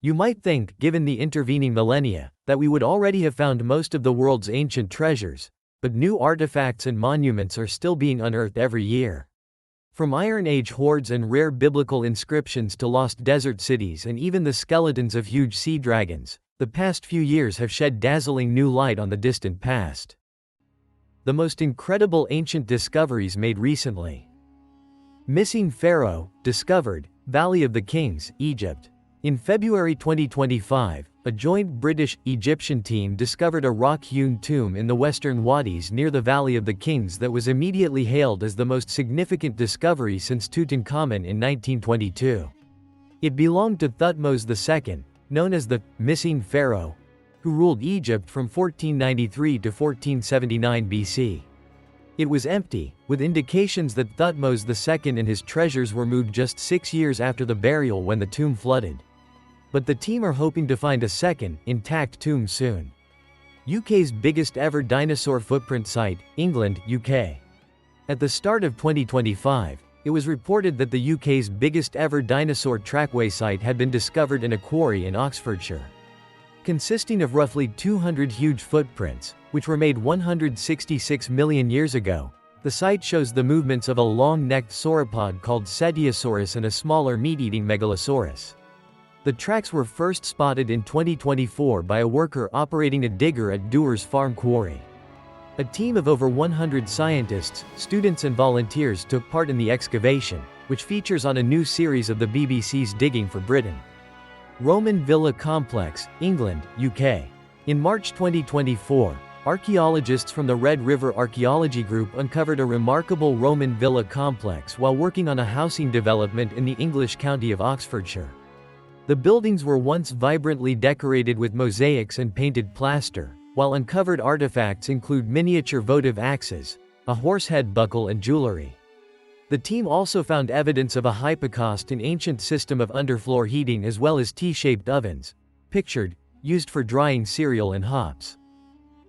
You might think, given the intervening millennia, that we would already have found most of the world's ancient treasures, but new artifacts and monuments are still being unearthed every year. From Iron Age hoards and rare biblical inscriptions to lost desert cities and even the skeletons of huge sea dragons, the past few years have shed dazzling new light on the distant past. The most incredible ancient discoveries made recently. Missing Pharaoh, discovered, Valley of the Kings, Egypt. In February 2025, a joint British-Egyptian team discovered a rock-hewn tomb in the western Wadis near the Valley of the Kings that was immediately hailed as the most significant discovery since Tutankhamun in 1922. It belonged to Thutmose II, known as the Missing Pharaoh, who ruled Egypt from 1493 to 1479 BC. It was empty, with indications that Thutmose II and his treasures were moved just 6 years after the burial when the tomb flooded. But the team are hoping to find a second, intact tomb soon. UK's biggest ever dinosaur footprint site, England, UK. At the start of 2025, it was reported that the UK's biggest ever dinosaur trackway site had been discovered in a quarry in Oxfordshire. Consisting of roughly 200 huge footprints, which were made 166 million years ago, the site shows the movements of a long-necked sauropod called Cetiosaurus and a smaller meat-eating Megalosaurus. The tracks were first spotted in 2024 by a worker operating a digger at Dewar's Farm Quarry. A team of over 100 scientists, students and volunteers took part in the excavation, which features on a new series of the BBC's Digging for Britain. Roman Villa Complex, England, UK. In March 2024, archaeologists from the Red River Archaeology Group uncovered a remarkable Roman villa complex while working on a housing development in the English county of Oxfordshire. The buildings were once vibrantly decorated with mosaics and painted plaster, while uncovered artifacts include miniature votive axes, a horse head buckle and jewelry. The team also found evidence of a hypocaust and ancient system of underfloor heating as well as T-shaped ovens, pictured, used for drying cereal and hops.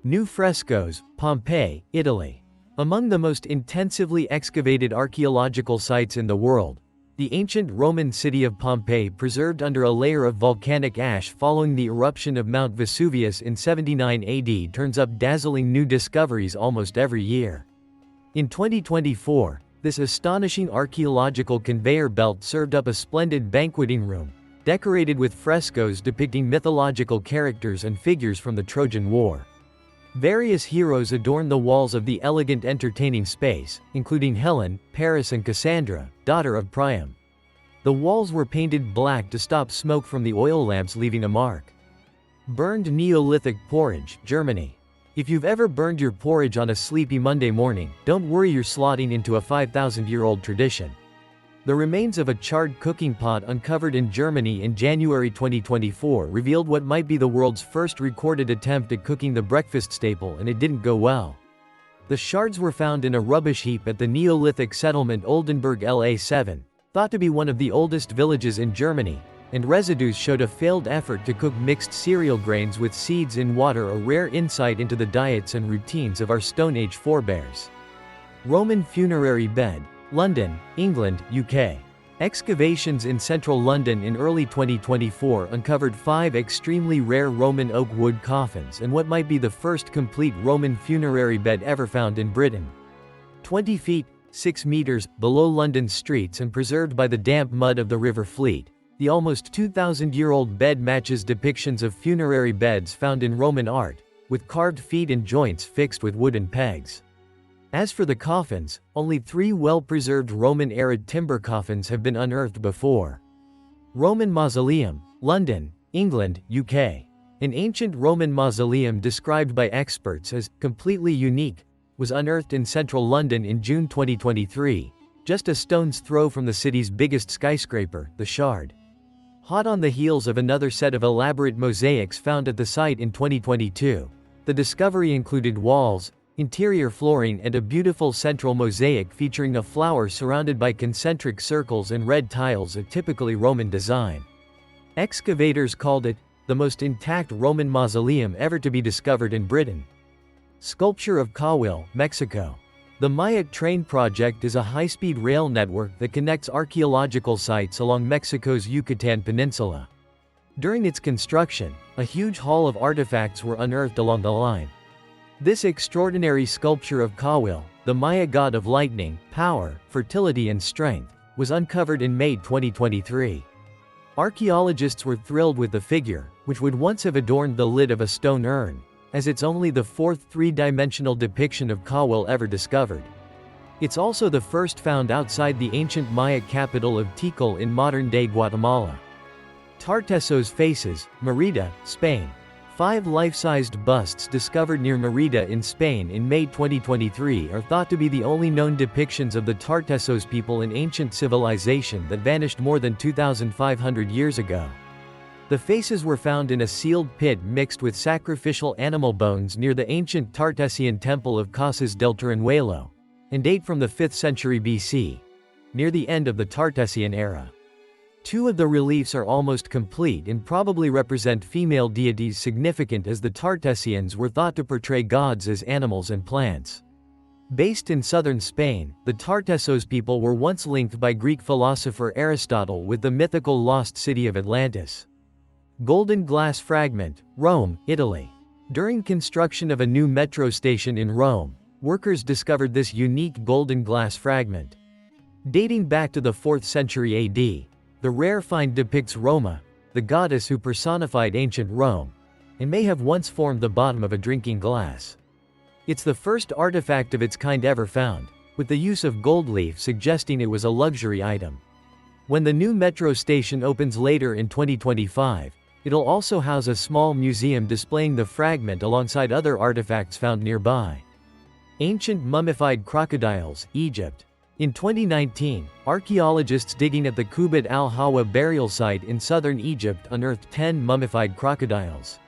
New frescoes, Pompeii, Italy. Among the most intensively excavated archaeological sites in the world, the ancient Roman city of Pompeii, preserved under a layer of volcanic ash following the eruption of Mount Vesuvius in 79 AD, turns up dazzling new discoveries almost every year. In 2024, this astonishing archaeological conveyor belt served up a splendid banqueting room, decorated with frescoes depicting mythological characters and figures from the Trojan War. Various heroes adorn the walls of the elegant entertaining space, including Helen, Paris and Cassandra, daughter of Priam. The walls were painted black to stop smoke from the oil lamps leaving a mark. Burned Neolithic Porridge, Germany. If you've ever burned your porridge on a sleepy Monday morning, don't worry, you're slotting into a 5,000-year-old tradition. The remains of a charred cooking pot uncovered in Germany in January 2024 revealed what might be the world's first recorded attempt at cooking the breakfast staple, and it didn't go well. The shards were found in a rubbish heap at the Neolithic settlement Oldenburg LA7, thought to be one of the oldest villages in Germany, and residues showed a failed effort to cook mixed cereal grains with seeds in water, a rare insight into the diets and routines of our Stone Age forebears. Roman funerary bed, London, England, UK. Excavations in central London in early 2024 uncovered 5 extremely rare Roman oak wood coffins and what might be the first complete Roman funerary bed ever found in Britain. 20 feet, 6 meters, below London streets and preserved by the damp mud of the River Fleet, the almost 2,000-year-old bed matches depictions of funerary beds found in Roman art, with carved feet and joints fixed with wooden pegs. As for the coffins, only 3 well-preserved Roman-era timber coffins have been unearthed before. Roman Mausoleum, London, England, UK. An ancient Roman mausoleum described by experts as completely unique was unearthed in central London in June 2023, just a stone's throw from the city's biggest skyscraper, the Shard. Hot on the heels of another set of elaborate mosaics found at the site in 2022, the discovery included walls, interior flooring and a beautiful central mosaic featuring a flower surrounded by concentric circles and red tiles, a typically Roman design. Excavators called it the most intact Roman mausoleum ever to be discovered in Britain. Sculpture of Cahuil, Mexico. The Mayak Train Project is a high-speed rail network that connects archaeological sites along Mexico's Yucatan Peninsula. During its construction, a huge haul of artifacts were unearthed along the line. This extraordinary sculpture of Kawil, the Maya god of lightning, power, fertility and strength, was uncovered in May 2023. Archaeologists were thrilled with the figure, which would once have adorned the lid of a stone urn, as it's only the fourth three-dimensional depiction of Kawil ever discovered. It's also the first found outside the ancient Maya capital of Tikal in modern-day Guatemala. Tartessian Faces, Merida, Spain. 5 life-sized busts discovered near Merida in Spain in May 2023 are thought to be the only known depictions of the Tartessian people in ancient civilization that vanished more than 2,500 years ago. The faces were found in a sealed pit mixed with sacrificial animal bones near the ancient Tartessian temple of Casas del Turnuelo, and date from the 5th century BC, near the end of the Tartessian era. 2 of the reliefs are almost complete and probably represent female deities significant as the Tartessians were thought to portray gods as animals and plants. Based in southern Spain, the Tartessian people were once linked by Greek philosopher Aristotle with the mythical lost city of Atlantis. Golden Glass Fragment, Rome, Italy. During construction of a new metro station in Rome, workers discovered this unique golden glass fragment. Dating back to the 4th century AD, the rare find depicts Roma, the goddess who personified ancient Rome, and may have once formed the bottom of a drinking glass. It's the first artifact of its kind ever found, with the use of gold leaf suggesting it was a luxury item. When the new metro station opens later in 2025, it'll also house a small museum displaying the fragment alongside other artifacts found nearby. Ancient mummified crocodiles, Egypt. In 2019, archaeologists digging at the Kubbat al-Hawa burial site in southern Egypt unearthed 10 mummified crocodiles.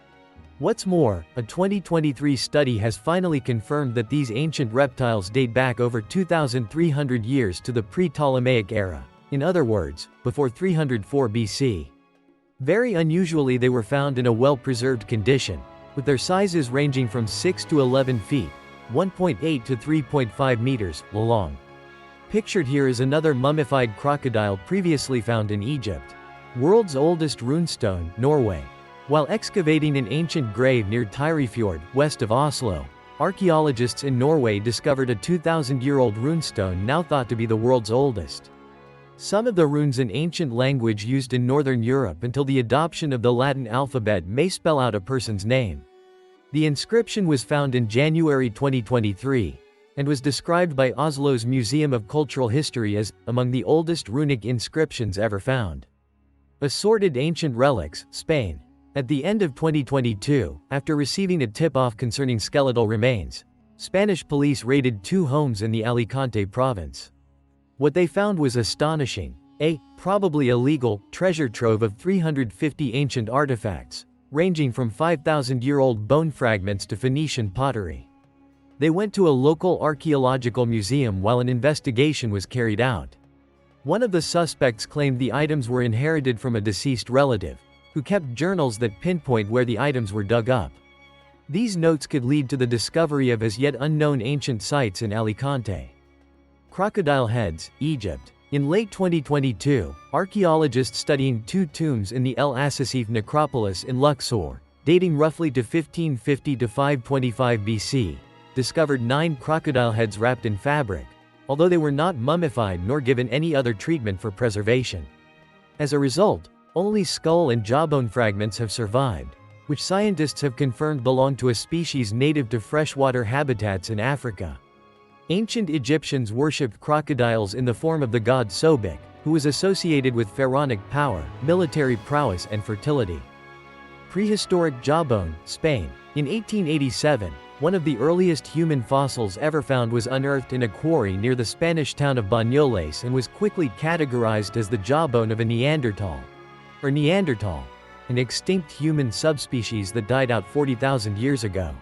What's more, a 2023 study has finally confirmed that these ancient reptiles date back over 2,300 years to the pre-Ptolemaic era, in other words, before 304 BC. Very unusually, they were found in a well-preserved condition, with their sizes ranging from 6 to 11 feet, 1.8 to 3.5 meters, long. Pictured here is another mummified crocodile previously found in Egypt. World's oldest runestone, Norway. While excavating an ancient grave near Tyrifjord, west of Oslo, archaeologists in Norway discovered a 2,000-year-old runestone now thought to be the world's oldest. Some of the runes in ancient language used in Northern Europe until the adoption of the Latin alphabet may spell out a person's name. The inscription was found in January 2023, and was described by Oslo's Museum of Cultural History as among the oldest runic inscriptions ever found. Assorted ancient relics, Spain. At the end of 2022, after receiving a tip-off concerning skeletal remains, Spanish police raided 2 homes in the Alicante province. What they found was astonishing: a, probably illegal, treasure trove of 350 ancient artifacts, ranging from 5,000-year-old bone fragments to Phoenician pottery. They went to a local archaeological museum while an investigation was carried out. One of the suspects claimed the items were inherited from a deceased relative, who kept journals that pinpoint where the items were dug up. These notes could lead to the discovery of as yet unknown ancient sites in Alicante. Crocodile heads, Egypt. In late 2022, archaeologists studying 2 tombs in the El Asasif necropolis in Luxor, dating roughly to 1550 to 525 BC, discovered 9 crocodile heads wrapped in fabric, although they were not mummified nor given any other treatment for preservation. As a result, only skull and jawbone fragments have survived, which scientists have confirmed belong to a species native to freshwater habitats in Africa. Ancient Egyptians worshipped crocodiles in the form of the god Sobek, who was associated with pharaonic power, military prowess and fertility. Prehistoric Jawbone, Spain. In 1887, one of the earliest human fossils ever found was unearthed in a quarry near the Spanish town of Banyoles and was quickly categorized as the jawbone of a Neanderthal, or Neanderthal, an extinct human subspecies that died out 40,000 years ago.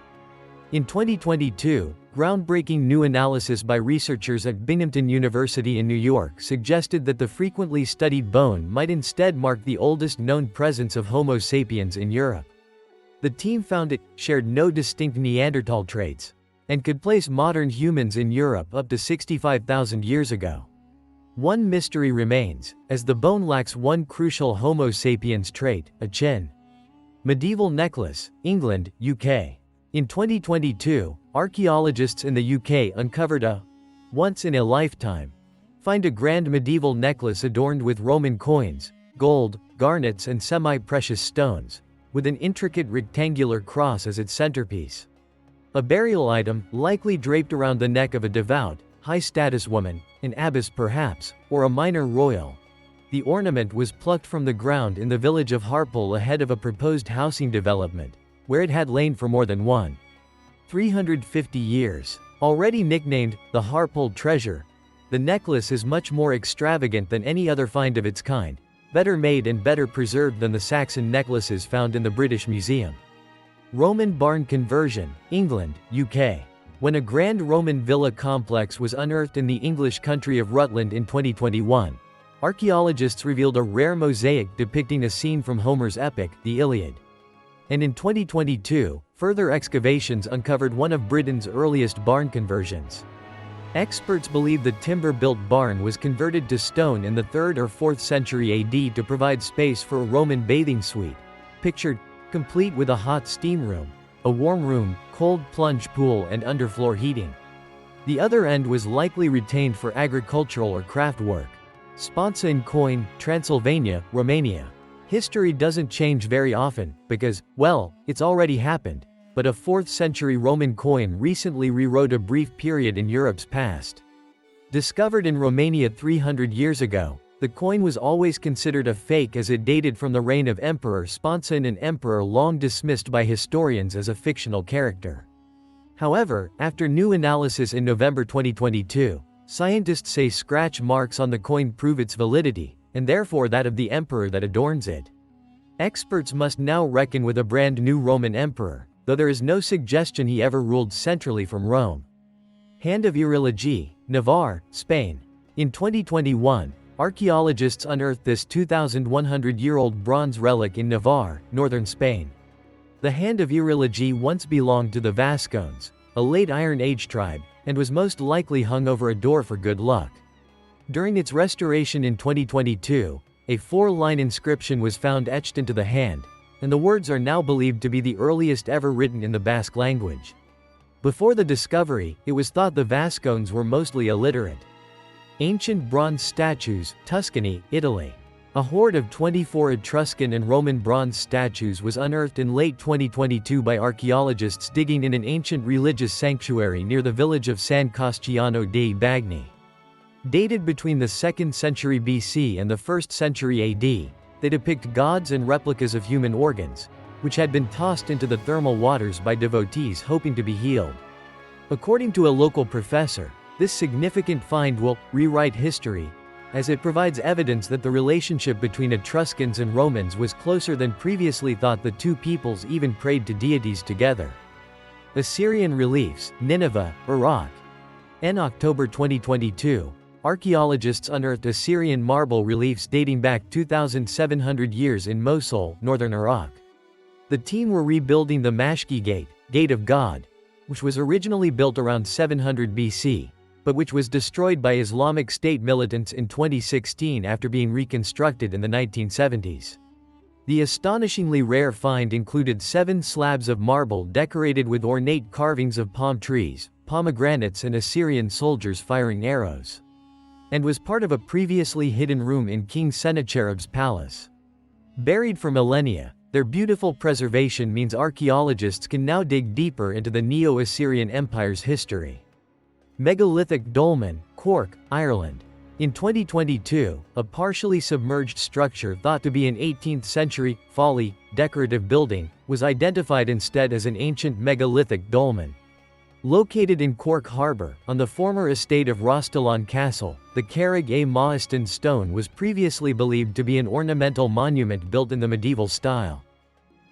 In 2022, groundbreaking new analysis by researchers at Binghamton University in New York suggested that the frequently studied bone might instead mark the oldest known presence of Homo sapiens in Europe. The team found it shared no distinct Neanderthal traits, and could place modern humans in Europe up to 65,000 years ago. One mystery remains, as the bone lacks one crucial Homo sapiens trait, a chin. Medieval necklace, England, UK. In 2022, archaeologists in the UK uncovered a once-in-a-lifetime find a grand medieval necklace adorned with Roman coins, gold, garnets and semi-precious stones, with an intricate rectangular cross as its centerpiece. A burial item, likely draped around the neck of a devout, high-status woman, an abbess perhaps, or a minor royal. The ornament was plucked from the ground in the village of Harpole ahead of a proposed housing development, where it had lain for more than 350 years. Already nicknamed the Harpole treasure, the necklace is much more extravagant than any other find of its kind, better made and better preserved than the Saxon necklaces found in the British Museum. Roman barn conversion, England, UK. When a grand Roman villa complex was unearthed in the English country of Rutland in 2021, archaeologists revealed a rare mosaic depicting a scene from Homer's epic, the Iliad. And in 2022, further excavations uncovered one of Britain's earliest barn conversions. Experts believe the timber-built barn was converted to stone in the 3rd or 4th century AD to provide space for a Roman bathing suite, pictured, complete with a hot steam room, a warm room, cold plunge pool and underfloor heating. The other end was likely retained for agricultural or craft work. Sponsian coin, Transylvania, Romania. History doesn't change very often, because, well, it's already happened. But a 4th century Roman coin recently rewrote a brief period in Europe's past. Discovered in Romania 300 years ago, the coin was always considered a fake as it dated from the reign of Emperor Sponsian, an emperor long dismissed by historians as a fictional character. However, after new analysis in November 2022, scientists say scratch marks on the coin prove its validity, and therefore that of the emperor that adorns it. Experts must now reckon with a brand new Roman emperor, though there is no suggestion he ever ruled centrally from Rome. Hand of Urrila, Navarre, Spain. In 2021, archaeologists unearthed this 2,100-year-old bronze relic in Navarre, northern Spain. The Hand of Urrila once belonged to the Vascones, a late Iron Age tribe, and was most likely hung over a door for good luck. During its restoration in 2022, a 4-line inscription was found etched into the hand, and the words are now believed to be the earliest ever written in the Basque language. Before the discovery, it was thought the Vascones were mostly illiterate. Ancient bronze statues, Tuscany, Italy. A hoard of 24 Etruscan and Roman bronze statues was unearthed in late 2022 by archaeologists digging in an ancient religious sanctuary near the village of San Costiano dei Bagni. Dated between the 2nd century BC and the 1st century AD, they depict gods and replicas of human organs, which had been tossed into the thermal waters by devotees hoping to be healed. According to a local professor, this significant find will rewrite history, as it provides evidence that the relationship between Etruscans and Romans was closer than previously thought. The two peoples even prayed to deities together. Assyrian reliefs, Nineveh, Iraq. In October 2022, archaeologists unearthed Assyrian marble reliefs dating back 2,700 years in Mosul, northern Iraq. The team were rebuilding the Mashki Gate, Gate of God, which was originally built around 700 BC, but which was destroyed by Islamic State militants in 2016 after being reconstructed in the 1970s. The astonishingly rare find included 7 slabs of marble decorated with ornate carvings of palm trees, pomegranates and Assyrian soldiers firing arrows, and was part of a previously hidden room in King Sennacherib's palace. Buried for millennia, their beautiful preservation means archaeologists can now dig deeper into the Neo-Assyrian Empire's history. Megalithic Dolmen, Cork, Ireland. In 2022, a partially submerged structure thought to be an 18th century, folly, decorative building, was identified instead as an ancient megalithic dolmen. Located in Cork Harbour, on the former estate of Rostalon Castle, the Carrig a Maaston stone was previously believed to be an ornamental monument built in the medieval style.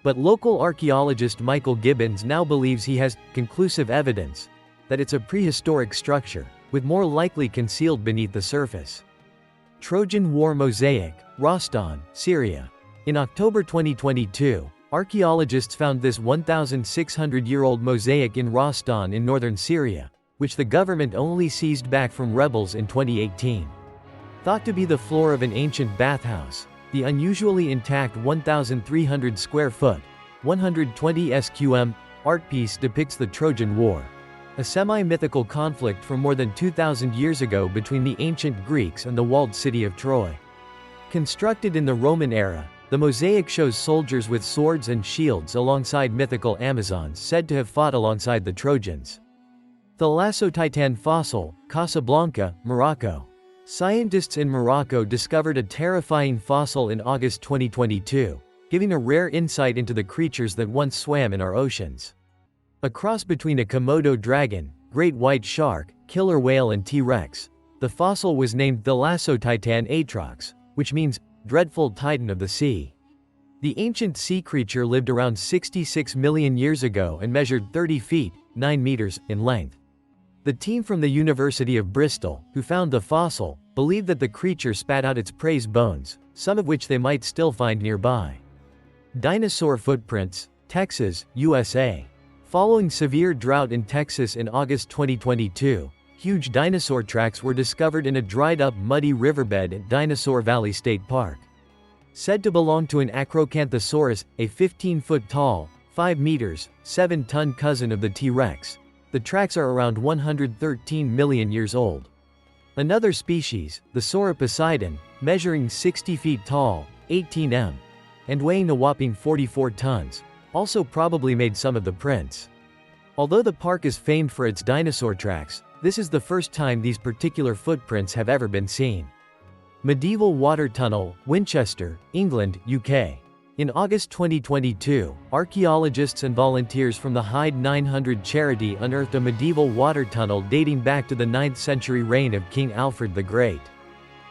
But local archaeologist Michael Gibbons now believes he has conclusive evidence that it's a prehistoric structure, with more likely concealed beneath the surface. Trojan War Mosaic, Rostan, Syria. In October 2022, archaeologists found this 1,600-year-old mosaic in Rostan in northern Syria, which the government only seized back from rebels in 2018. Thought to be the floor of an ancient bathhouse, the unusually intact 1,300 square foot, 120 sqm, art piece depicts the Trojan War, a semi-mythical conflict from more than 2,000 years ago between the ancient Greeks and the walled city of Troy. Constructed in the Roman era, the mosaic shows soldiers with swords and shields alongside mythical Amazons said to have fought alongside the Trojans. Thalassotitan fossil, Casablanca, Morocco. Scientists in Morocco discovered a terrifying fossil in August 2022, giving a rare insight into the creatures that once swam in our oceans. A cross between a Komodo dragon, great white shark, killer whale and T-Rex, the fossil was named Thalassotitan atrox, which means dreadful titan of the sea. The ancient sea creature lived around 66 million years ago and measured 30 feet, 9 meters, in length. The team from the University of Bristol, who found the fossil, believed that the creature spat out its prey's bones, some of which they might still find nearby. Dinosaur footprints, Texas, USA. Following severe drought in Texas in August 2022, huge dinosaur tracks were discovered in a dried-up muddy riverbed at Dinosaur Valley State Park. Said to belong to an Acrocanthosaurus, a 15-foot-tall, 5 meters, 7-ton cousin of the T-Rex, the tracks are around 113 million years old. Another species, the Sauroposeidon, measuring 60 feet tall, 18 m, and weighing a whopping 44 tons, also probably made some of the prints. Although the park is famed for its dinosaur tracks, this is the first time these particular footprints have ever been seen. Medieval water tunnel, Winchester, England, UK. In August 2022, archaeologists and volunteers from the Hyde 900 charity unearthed a medieval water tunnel dating back to the 9th century reign of King Alfred the Great.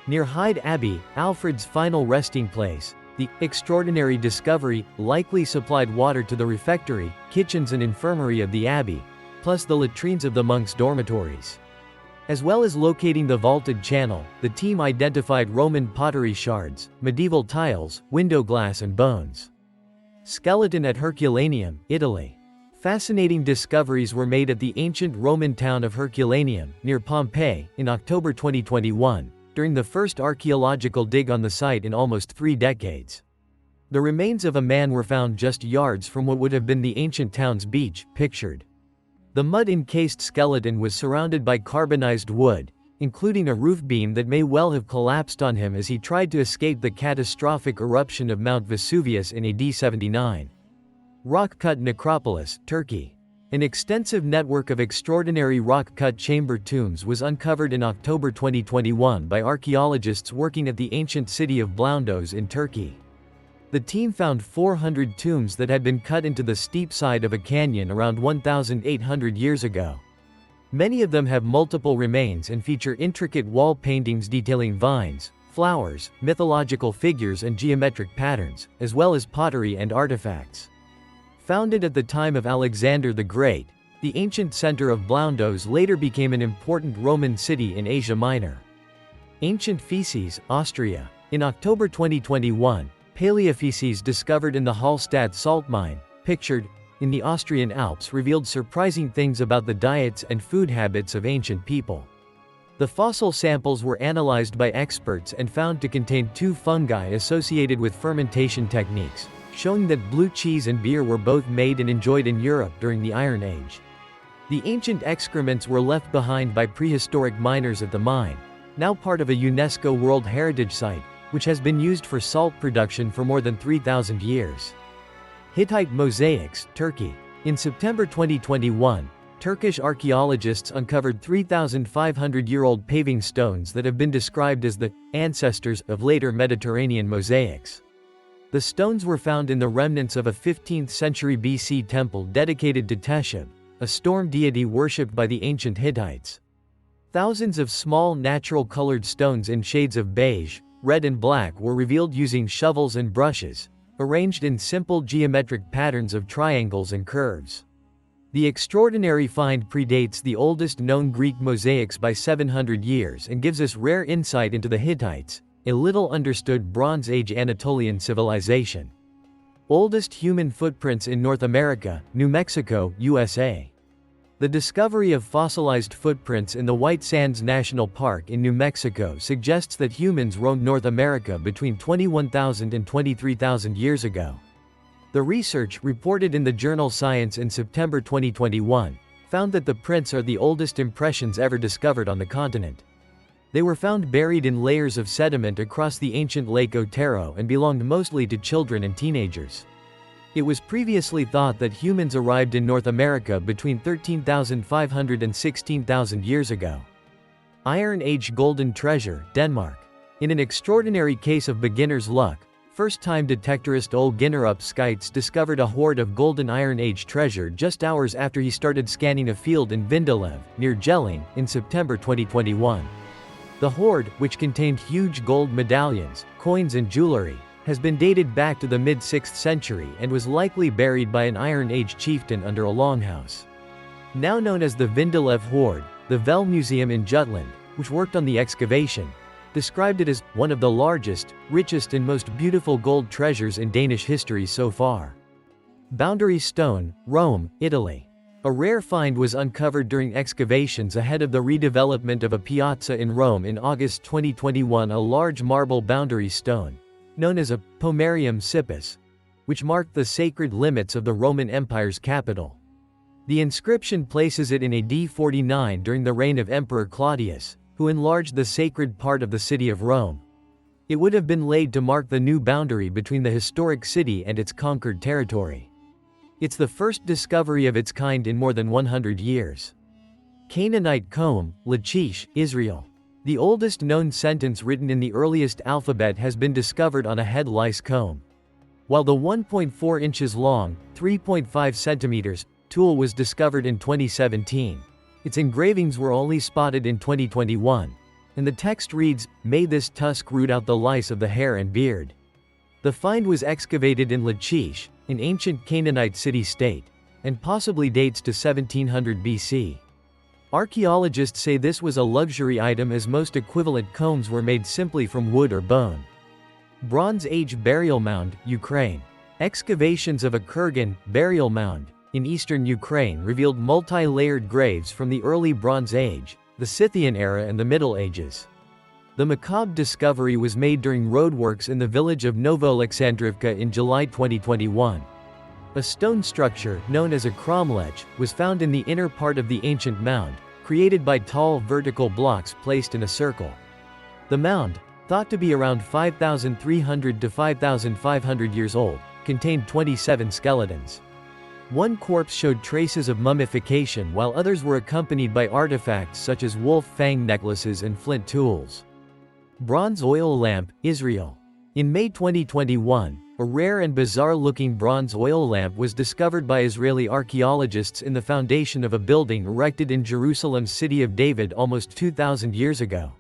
Near Hyde Abbey, Alfred's final resting place, the extraordinary discovery likely supplied water to the refectory, kitchens and infirmary of the abbey, plus the latrines of the monks' dormitories. As well as locating the vaulted channel, the team identified Roman pottery shards, medieval tiles, window glass and bones. Skeleton at Herculaneum, Italy. Fascinating discoveries were made at the ancient Roman town of Herculaneum, near Pompeii, in October 2021, during the first archaeological dig on the site in almost 3 decades. The remains of a man were found just yards from what would have been the ancient town's beach, pictured. The mud-encased skeleton was surrounded by carbonized wood, including a roof beam that may well have collapsed on him as he tried to escape the catastrophic eruption of Mount Vesuvius in AD 79. Rock-cut necropolis, Turkey. An extensive network of extraordinary rock-cut chamber tombs was uncovered in October 2021 by archaeologists working at the ancient city of Blaundus in Turkey. The team found 400 tombs that had been cut into the steep side of a canyon around 1,800 years ago. Many of them have multiple remains and feature intricate wall paintings detailing vines, flowers, mythological figures and geometric patterns, as well as pottery and artifacts. Founded at the time of Alexander the Great, the ancient center of Blaundus later became an important Roman city in Asia Minor. Ancient feces, Austria. In October 2021, Paleofeces discovered in the Hallstatt salt mine, pictured in the Austrian Alps, revealed surprising things about the diets and food habits of ancient people. The fossil samples were analyzed by experts and found to contain 2 fungi associated with fermentation techniques, showing that blue cheese and beer were both made and enjoyed in Europe during the Iron Age. The ancient excrements were left behind by prehistoric miners at the mine, now part of a UNESCO World Heritage Site, which has been used for salt production for more than 3,000 years. Hittite mosaics, Turkey. In September 2021, Turkish archaeologists uncovered 3,500-year-old paving stones that have been described as the ancestors of later Mediterranean mosaics. The stones were found in the remnants of a 15th century BC temple dedicated to Teshub, a storm deity worshipped by the ancient Hittites. Thousands of small natural-colored stones in shades of beige, red and black were revealed using shovels and brushes, arranged in simple geometric patterns of triangles and curves. The extraordinary find predates the oldest known Greek mosaics by 700 years and gives us rare insight into the Hittites, a little understood Bronze Age Anatolian civilization. Oldest human footprints in North America, New Mexico, USA. The discovery of fossilized footprints in the White Sands National Park in New Mexico suggests that humans roamed North America between 21,000 and 23,000 years ago. The research, reported in the journal Science in September 2021, found that the prints are the oldest impressions ever discovered on the continent. They were found buried in layers of sediment across the ancient Lake Otero and belonged mostly to children and teenagers. It was previously thought that humans arrived in North America between 13,500 and 16,000 years ago. Iron Age Golden Treasure, Denmark. In an extraordinary case of beginner's luck, first-time detectorist Ole Ginnerup Skeits discovered a hoard of golden Iron Age treasure just hours after he started scanning a field in Vindelev, near Jelling, in September 2021. The hoard, which contained huge gold medallions, coins and jewelry, has been dated back to the mid-6th century and was likely buried by an Iron Age chieftain under a longhouse. Now known as the Vindelev Hoard, the Vel Museum in Jutland, which worked on the excavation, described it as one of the largest, richest and most beautiful gold treasures in Danish history so far. Boundary Stone, Rome, Italy. A rare find was uncovered during excavations ahead of the redevelopment of a piazza in Rome in August 2021, a large marble boundary stone, known as a pomerium sippus, which marked the sacred limits of the Roman Empire's capital. The inscription places it in AD 49 during the reign of Emperor Claudius, who enlarged the sacred part of the city of Rome. It would have been laid to mark the new boundary between the historic city and its conquered territory. It's the first discovery of its kind in more than 100 years. Canaanite comb, Lachish, Israel. The oldest known sentence written in the earliest alphabet has been discovered on a head lice comb. While the 1.4 inches long, 3.5 centimeters, tool was discovered in 2017, its engravings were only spotted in 2021, and the text reads, "May this tusk root out the lice of the hair and beard." The find was excavated in Lachish, an ancient Canaanite city-state, and possibly dates to 1700 BC. Archaeologists say this was a luxury item as most equivalent combs were made simply from wood or bone. Bronze Age Burial Mound, Ukraine. Excavations of a Kurgan burial mound in eastern Ukraine revealed multi-layered graves from the early Bronze Age, the Scythian era and the Middle Ages. The macabre discovery was made during roadworks in the village of Novoalexandrivka in July 2021. A stone structure, known as a cromlech, was found in the inner part of the ancient mound, created by tall vertical blocks placed in a circle. The mound, thought to be around 5,300 to 5,500 years old, contained 27 skeletons. One corpse showed traces of mummification while others were accompanied by artifacts such as wolf fang necklaces and flint tools. Bronze oil lamp, Israel. In May 2021, a rare and bizarre-looking bronze oil lamp was discovered by Israeli archaeologists in the foundation of a building erected in Jerusalem's City of David almost 2,000 years ago.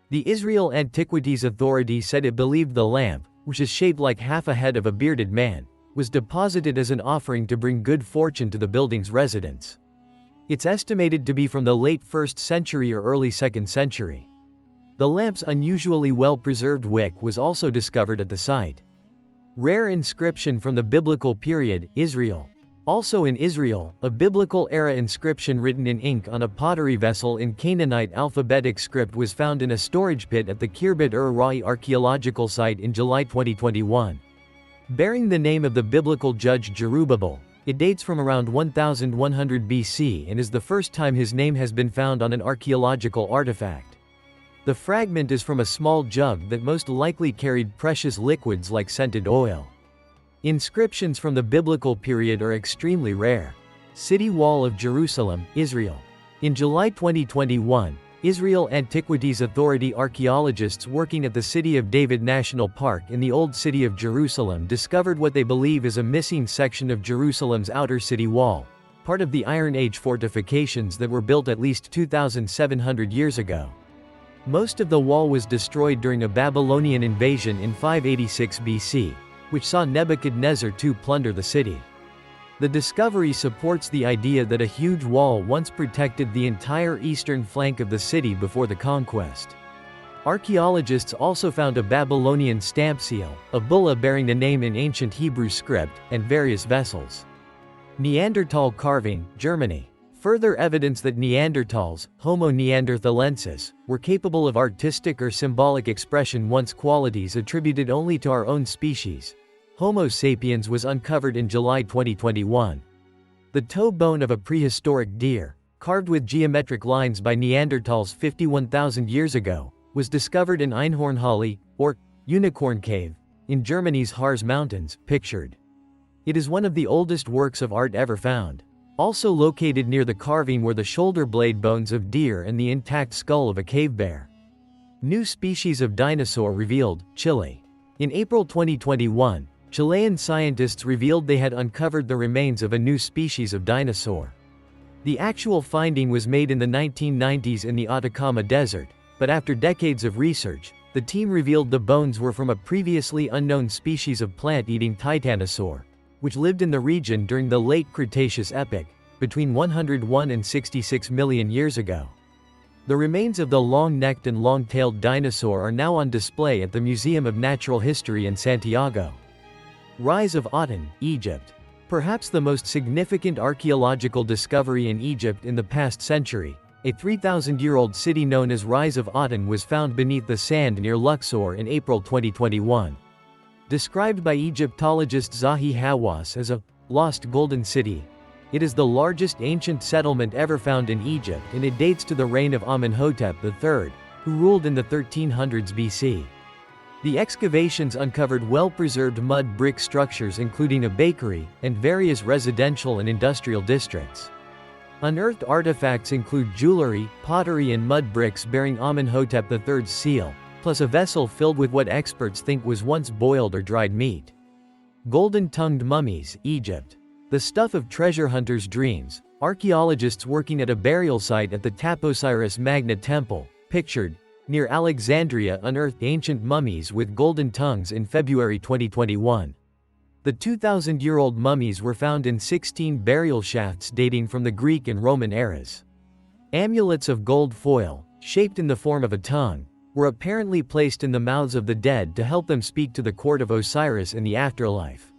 The Israel Antiquities Authority said it believed the lamp, which is shaped like half a head of a bearded man, was deposited as an offering to bring good fortune to the building's residents. It's estimated to be from the late 1st century or early 2nd century. The lamp's unusually well-preserved wick was also discovered at the site. Rare inscription from the Biblical period, Israel. Also in Israel, a Biblical-era inscription written in ink on a pottery vessel in Canaanite alphabetic script was found in a storage pit at the Khirbet Urrila archaeological site in July 2021. Bearing the name of the biblical judge Jerubbaal, it dates from around 1100 BC and is the first time his name has been found on an archaeological artifact. The fragment is from a small jug that most likely carried precious liquids like scented oil. Inscriptions from the biblical period are extremely rare. City Wall of Jerusalem, Israel. In July 2021, Israel Antiquities Authority archaeologists working at the City of David National Park in the Old City of Jerusalem discovered what they believe is a missing section of Jerusalem's outer city wall, part of the Iron Age fortifications that were built at least 2,700 years ago. Most of the wall was destroyed during a Babylonian invasion in 586 BC, which saw Nebuchadnezzar II plunder the city. The discovery supports the idea that a huge wall once protected the entire eastern flank of the city before the conquest. Archaeologists also found a Babylonian stamp seal, a bulla bearing the name in ancient Hebrew script, and various vessels. Neandertal Carving, Germany. Further evidence that Neanderthals, Homo neanderthalensis, were capable of artistic or symbolic expression once qualities attributed only to our own species. Homo sapiens was uncovered in July 2021. The toe bone of a prehistoric deer, carved with geometric lines by Neanderthals 51,000 years ago, was discovered in Einhornhalle, or Unicorn Cave, in Germany's Harz Mountains, pictured. It is one of the oldest works of art ever found. Also located near the carving were the shoulder blade bones of deer and the intact skull of a cave bear. New species of dinosaur revealed, Chile. In April 2021, Chilean scientists revealed they had uncovered the remains of a new species of dinosaur. The actual finding was made in the 1990s in the Atacama Desert, but after decades of research, the team revealed the bones were from a previously unknown species of plant-eating titanosaur, which lived in the region during the late Cretaceous epoch, between 101 and 66 million years ago. The remains of the long-necked and long-tailed dinosaur are now on display at the Museum of Natural History in Santiago. Rise of Aten, Egypt. Perhaps the most significant archaeological discovery in Egypt in the past century, a 3,000-year-old city known as Rise of Aten was found beneath the sand near Luxor in April 2021. Described by Egyptologist Zahi Hawass as a lost golden city, it is the largest ancient settlement ever found in Egypt, and it dates to the reign of Amenhotep III, who ruled in the 1300s BC. The excavations uncovered well-preserved mud brick structures including a bakery, and various residential and industrial districts. Unearthed artifacts include jewelry, pottery and mud bricks bearing Amenhotep III's seal, plus a vessel filled with what experts think was once boiled or dried meat. Golden-tongued mummies, Egypt. The stuff of treasure hunters' dreams. Archaeologists working at a burial site at the Taposiris Magna Temple, pictured, near Alexandria unearthed ancient mummies with golden tongues in February 2021. The 2,000-year-old mummies were found in 16 burial shafts dating from the Greek and Roman eras. Amulets of gold foil, shaped in the form of a tongue, were apparently placed in the mouths of the dead to help them speak to the court of Osiris in the afterlife.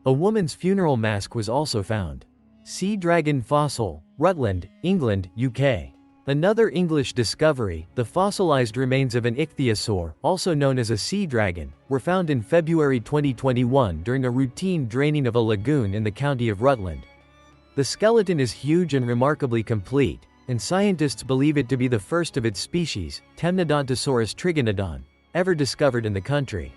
A woman's funeral mask was also found. Sea dragon fossil, Rutland, England, UK. Another English discovery, the fossilized remains of an ichthyosaur, also known as a sea dragon, were found in February 2021 during a routine draining of a lagoon in the county of Rutland. The skeleton is huge and remarkably complete, and scientists believe it to be the first of its species, Temnodontosaurus trigonodon, ever discovered in the country.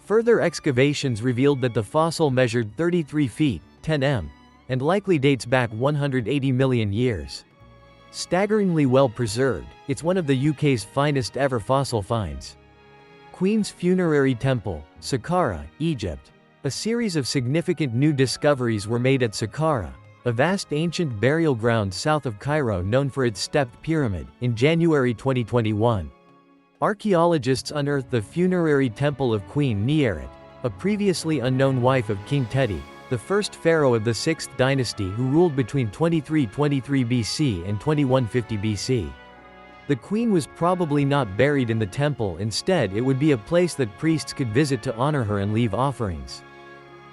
Further excavations revealed that the fossil measured 33 feet, 10 m, and likely dates back 180 million years. Staggeringly well preserved, it's one of the UK's finest ever fossil finds. Queen's Funerary Temple, Saqqara, Egypt. A series of significant new discoveries were made at Saqqara, a vast ancient burial ground south of Cairo known for its stepped pyramid, in January 2021. Archaeologists unearthed the funerary temple of Queen Nearet, a previously unknown wife of King Teti, the first pharaoh of the 6th dynasty who ruled between 2323 BC and 2150 BC. The queen was probably not buried in the temple, instead it would be a place that priests could visit to honor her and leave offerings.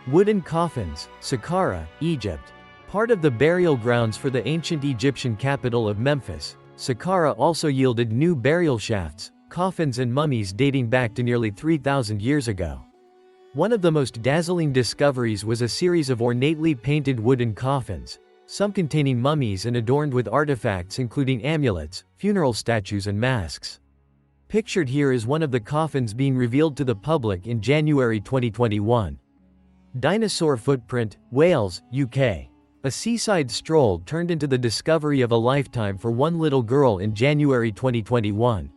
Wooden coffins, Saqqara, Egypt. Part of the burial grounds for the ancient Egyptian capital of Memphis, Saqqara also yielded new burial shafts, coffins and mummies dating back to nearly 3,000 years ago. One of the most dazzling discoveries was a series of ornately painted wooden coffins, some containing mummies and adorned with artifacts including amulets, funeral statues and masks. Pictured here is one of the coffins being revealed to the public in January 2021. Dinosaur footprint, Wales, UK. A seaside stroll turned into the discovery of a lifetime for one little girl in January 2021.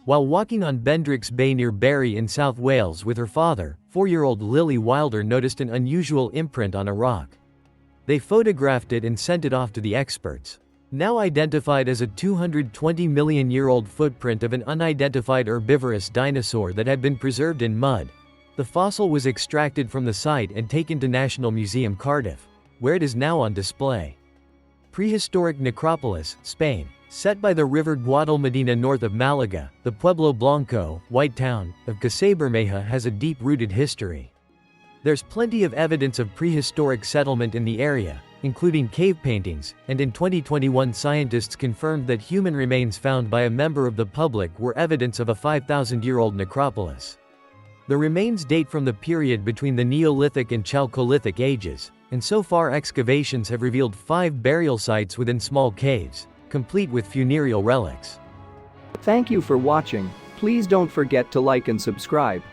While walking on Bendrix Bay near Barry in South Wales with her father, 4-year-old Lily Wilder noticed an unusual imprint on a rock. They photographed it and sent it off to the experts. Now identified as a 220-million-year-old footprint of an unidentified herbivorous dinosaur that had been preserved in mud, the fossil was extracted from the site and taken to National Museum Cardiff, where it is now on display. Prehistoric necropolis, Spain. Set by the river Guadalmedina north of Malaga, the Pueblo Blanco, White Town, of Casabermeja has a deep-rooted history. There's plenty of evidence of prehistoric settlement in the area, including cave paintings, and in 2021 scientists confirmed that human remains found by a member of the public were evidence of a 5,000-year-old necropolis. The remains date from the period between the Neolithic and Chalcolithic ages, and so far excavations have revealed 5 burial sites within small caves, complete with funereal relics. Thank you for watching. Please don't forget to like and subscribe.